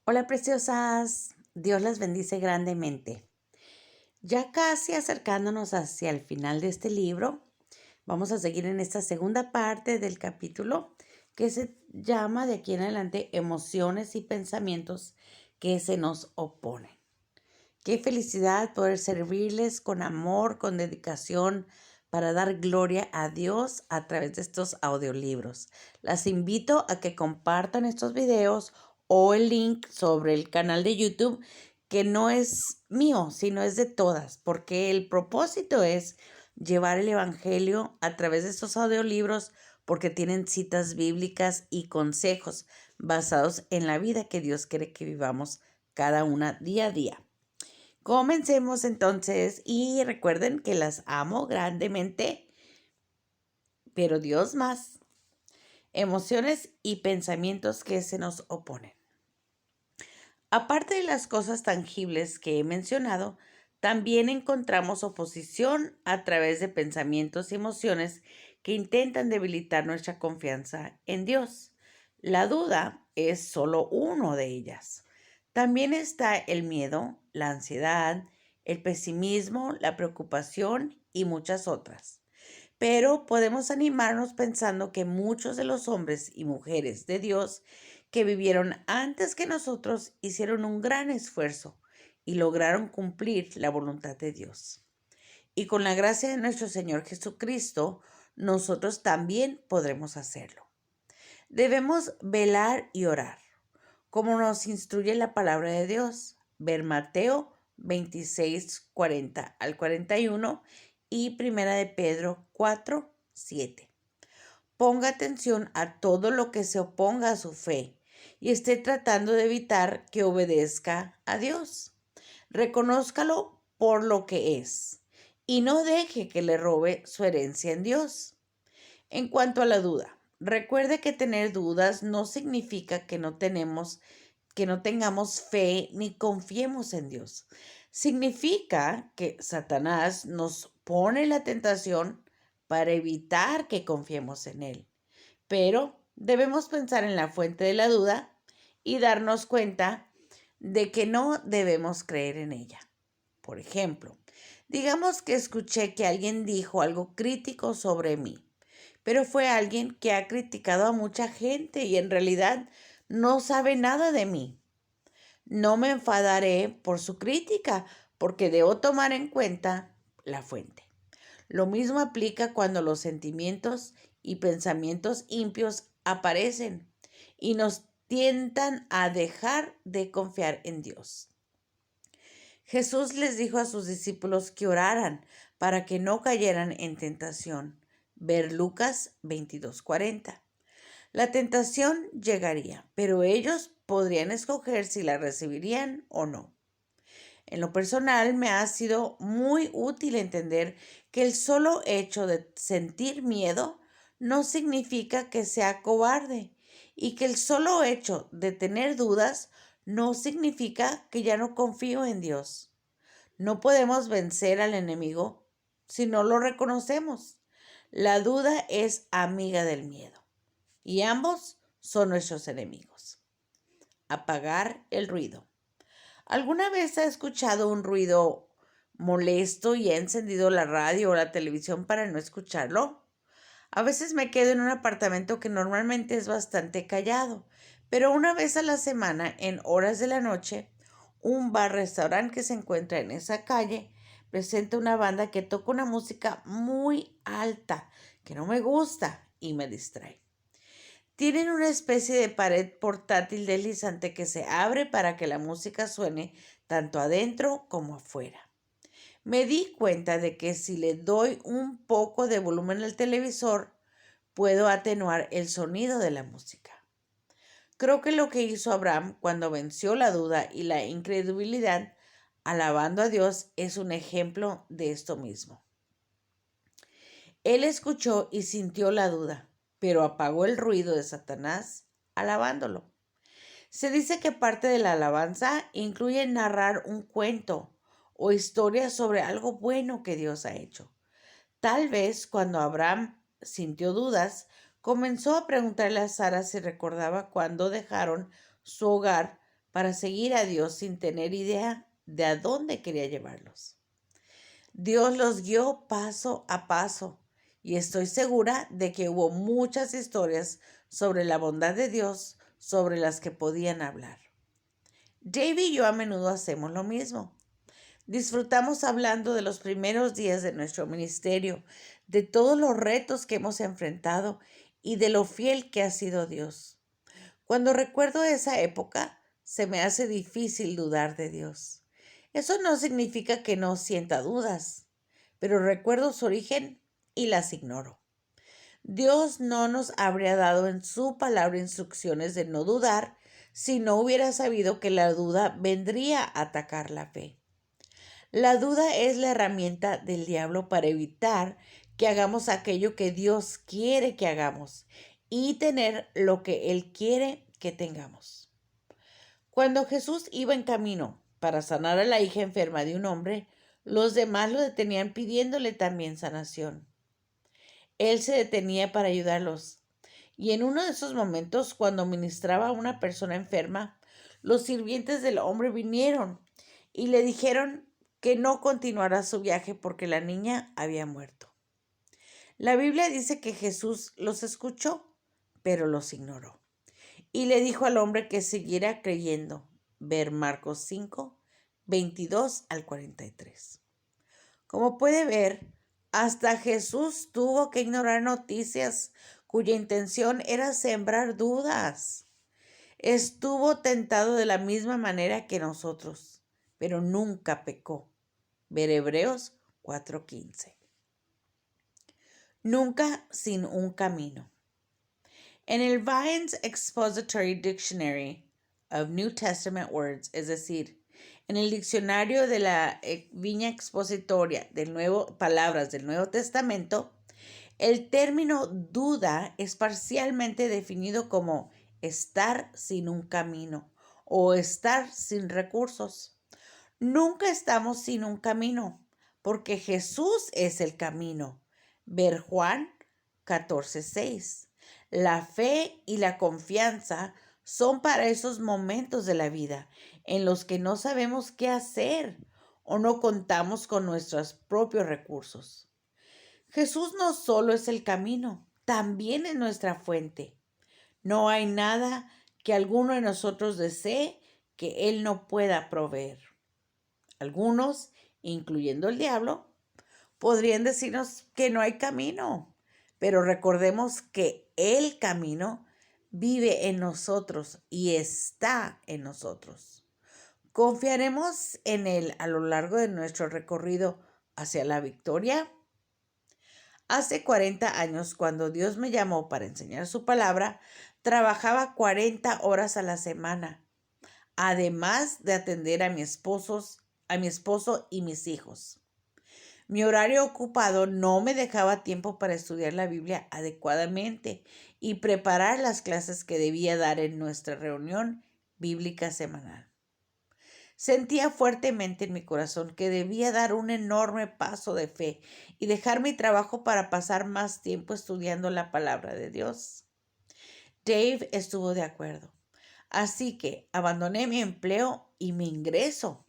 Hola preciosas, Dios las bendice grandemente. Ya casi acercándonos hacia el final de este libro, vamos a seguir en esta segunda parte del capítulo que se llama de aquí en adelante emociones y pensamientos que se nos oponen. Qué felicidad poder servirles con amor, con dedicación, para dar gloria a Dios a través de estos audiolibros. Las invito a que compartan estos videos o el link sobre el canal de YouTube, que no es mío, sino es de todas, porque el propósito es llevar el Evangelio a través de estos audiolibros, porque tienen citas bíblicas y consejos basados en la vida que Dios quiere que vivamos cada una día a día. Comencemos entonces y recuerden que las amo grandemente, pero Dios más. Emociones y pensamientos que se nos oponen. Aparte de las cosas tangibles que he mencionado, también encontramos oposición a través de pensamientos y emociones que intentan debilitar nuestra confianza en Dios. La duda es solo uno de ellas. También está el miedo, la ansiedad, el pesimismo, la preocupación y muchas otras. Pero podemos animarnos pensando que muchos de los hombres y mujeres de Dios que vivieron antes que nosotros hicieron un gran esfuerzo y lograron cumplir la voluntad de Dios. Y con la gracia de nuestro Señor Jesucristo, nosotros también podremos hacerlo. Debemos velar y orar, como nos instruye la palabra de Dios. Ver Mateo 26, 40 al 41 y Primera de Pedro 4, 7. Ponga atención a todo lo que se oponga a su fe y esté tratando de evitar que obedezca a Dios. Reconózcalo por lo que es y no deje que le robe su herencia en Dios. En cuanto a la duda, recuerde que tener dudas no significa que no tengamos fe ni confiemos en Dios. Significa que Satanás nos pone la tentación para evitar que confiemos en Él. Pero debemos pensar en la fuente de la duda y darnos cuenta de que no debemos creer en ella. Por ejemplo, digamos que escuché que alguien dijo algo crítico sobre mí, pero fue alguien que ha criticado a mucha gente y en realidad no sabe nada de mí. No me enfadaré por su crítica, porque debo tomar en cuenta la fuente. Lo mismo aplica cuando los sentimientos y pensamientos impios aparecen y nos tientan a dejar de confiar en Dios. Jesús les dijo a sus discípulos que oraran para que no cayeran en tentación. Ver Lucas 22:40. La tentación llegaría, pero ellos podrían escoger si la recibirían o no. En lo personal, me ha sido muy útil entender que el solo hecho de sentir miedo no significa que sea cobarde y que el solo hecho de tener dudas no significa que ya no confío en Dios. No podemos vencer al enemigo si no lo reconocemos. La duda es amiga del miedo y ambos son nuestros enemigos. Apagar el ruido. ¿Alguna vez ha escuchado un ruido molesto y ha encendido la radio o la televisión para no escucharlo? A veces me quedo en un apartamento que normalmente es bastante callado, pero una vez a la semana, en horas de la noche, un bar-restaurante que se encuentra en esa calle presenta una banda que toca una música muy alta que no me gusta y me distrae. Tienen una especie de pared portátil deslizante que se abre para que la música suene tanto adentro como afuera. Me di cuenta de que si le doy un poco de volumen al televisor, puedo atenuar el sonido de la música. Creo que lo que hizo Abraham cuando venció la duda y la incredulidad, alabando a Dios, es un ejemplo de esto mismo. Él escuchó y sintió la duda, pero apagó el ruido de Satanás alabándolo. Se dice que parte de la alabanza incluye narrar un cuento o historia sobre algo bueno que Dios ha hecho. Tal vez cuando Abraham sintió dudas, comenzó a preguntarle a Sara si recordaba cuándo dejaron su hogar para seguir a Dios sin tener idea de a dónde quería llevarlos. Dios los guió paso a paso y estoy segura de que hubo muchas historias sobre la bondad de Dios sobre las que podían hablar. Dave y yo a menudo hacemos lo mismo. Disfrutamos hablando de los primeros días de nuestro ministerio, de todos los retos que hemos enfrentado y de lo fiel que ha sido Dios. Cuando recuerdo esa época, se me hace difícil dudar de Dios. Eso no significa que no sienta dudas, pero recuerdo su origen y las ignoro. Dios no nos habría dado en su palabra instrucciones de no dudar si no hubiera sabido que la duda vendría a atacar la fe. La duda es la herramienta del diablo para evitar que hagamos aquello que Dios quiere que hagamos y tener lo que Él quiere que tengamos. Cuando Jesús iba en camino para sanar a la hija enferma de un hombre, los demás lo detenían pidiéndole también sanación. Él se detenía para ayudarlos. Y en uno de esos momentos, cuando ministraba a una persona enferma, los sirvientes del hombre vinieron y le dijeron que no continuara su viaje porque la niña había muerto. La Biblia dice que Jesús los escuchó, pero los ignoró. Y le dijo al hombre que siguiera creyendo. Ver Marcos 5, 22 al 43. Como puede ver, hasta Jesús tuvo que ignorar noticias cuya intención era sembrar dudas. Estuvo tentado de la misma manera que nosotros, pero nunca pecó. Ver Hebreos 4:15. Nunca sin un camino. En el Vine's Expository Dictionary of New Testament Words, es decir, en el diccionario de la Viña Expositoria palabras del Nuevo Testamento, el término duda es parcialmente definido como estar sin un camino o estar sin recursos. Nunca estamos sin un camino, porque Jesús es el camino. Ver Juan 14:6. La fe y la confianza son para esos momentos de la vida en los que no sabemos qué hacer o no contamos con nuestros propios recursos. Jesús no solo es el camino, también es nuestra fuente. No hay nada que alguno de nosotros desee que Él no pueda proveer. Algunos, incluyendo el diablo, podrían decirnos que no hay camino, pero recordemos que el camino vive en nosotros y está en nosotros. ¿Confiaremos en Él a lo largo de nuestro recorrido hacia la victoria? Hace 40 años, cuando Dios me llamó para enseñar su palabra, trabajaba 40 horas a la semana, además de atender a mi esposo y mis hijos. Mi horario ocupado no me dejaba tiempo para estudiar la Biblia adecuadamente y preparar las clases que debía dar en nuestra reunión bíblica semanal. Sentía fuertemente en mi corazón que debía dar un enorme paso de fe y dejar mi trabajo para pasar más tiempo estudiando la palabra de Dios. Dave estuvo de acuerdo, así que abandoné mi empleo y mi ingreso.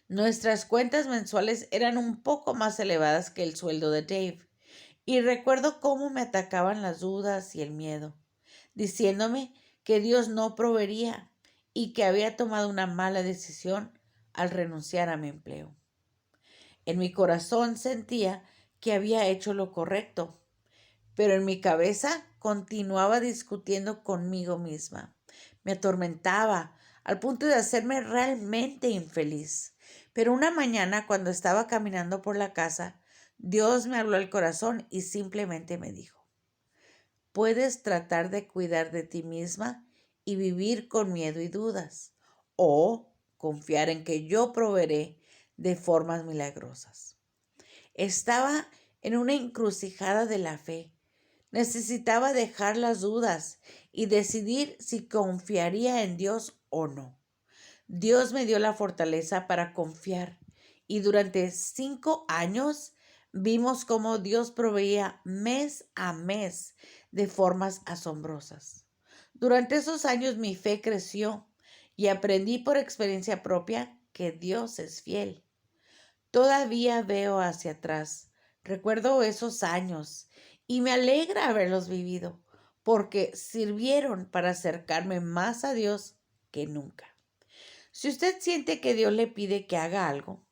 Nuestras cuentas mensuales eran un poco más elevadas que el sueldo de Dave, y recuerdo cómo me atacaban las dudas y el miedo, diciéndome que Dios no proveería y que había tomado una mala decisión al renunciar a mi empleo. En mi corazón sentía que había hecho lo correcto, pero en mi cabeza continuaba discutiendo conmigo misma. Me atormentaba al punto de hacerme realmente infeliz. Pero una mañana, cuando estaba caminando por la casa, Dios me habló al corazón y simplemente me dijo: puedes tratar de cuidar de ti misma y vivir con miedo y dudas, o confiar en que yo proveeré de formas milagrosas. Estaba en una encrucijada de la fe. Necesitaba dejar las dudas y decidir si confiaría en Dios o no. Dios me dio la fortaleza para confiar y durante 5 años vimos cómo Dios proveía mes a mes de formas asombrosas. Durante esos años mi fe creció y aprendí por experiencia propia que Dios es fiel. Todavía veo hacia atrás, recuerdo esos años y me alegra haberlos vivido, porque sirvieron para acercarme más a Dios que nunca. Si usted siente que Dios le pide que haga algo,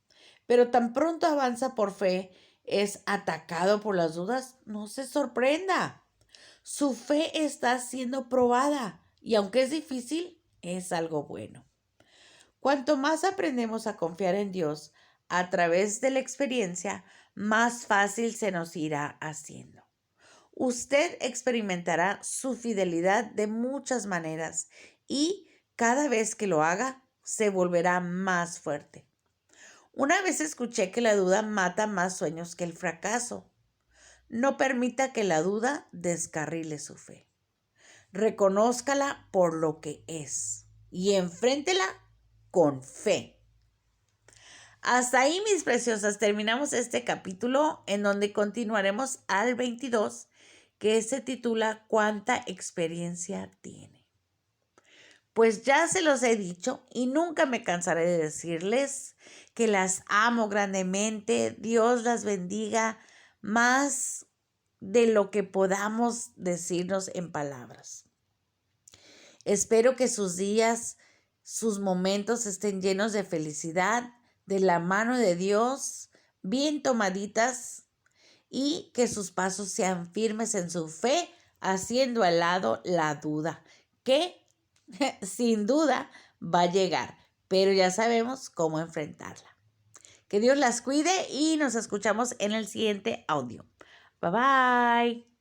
pero tan pronto avanza por fe, es atacado por las dudas, no se sorprenda. Su fe está siendo probada y aunque es difícil, es algo bueno. Cuanto más aprendemos a confiar en Dios a través de la experiencia, más fácil se nos irá haciendo. Usted experimentará su fidelidad de muchas maneras y cada vez que lo haga, se volverá más fuerte. Una vez escuché que la duda mata más sueños que el fracaso. No permita que la duda descarrile su fe. Reconózcala por lo que es y enfréntela con fe. Hasta ahí, mis preciosas, terminamos este capítulo en donde continuaremos al 22, que se titula ¿Cuánta experiencia tiene? Pues ya se los he dicho y nunca me cansaré de decirles que las amo grandemente. Dios las bendiga más de lo que podamos decirnos en palabras. Espero que sus días, sus momentos estén llenos de felicidad, de la mano de Dios, bien tomaditas, y que sus pasos sean firmes en su fe, haciendo al lado la duda, que sin duda va a llegar, pero ya sabemos cómo enfrentarla. Que Dios las cuide y nos escuchamos en el siguiente audio. Bye bye.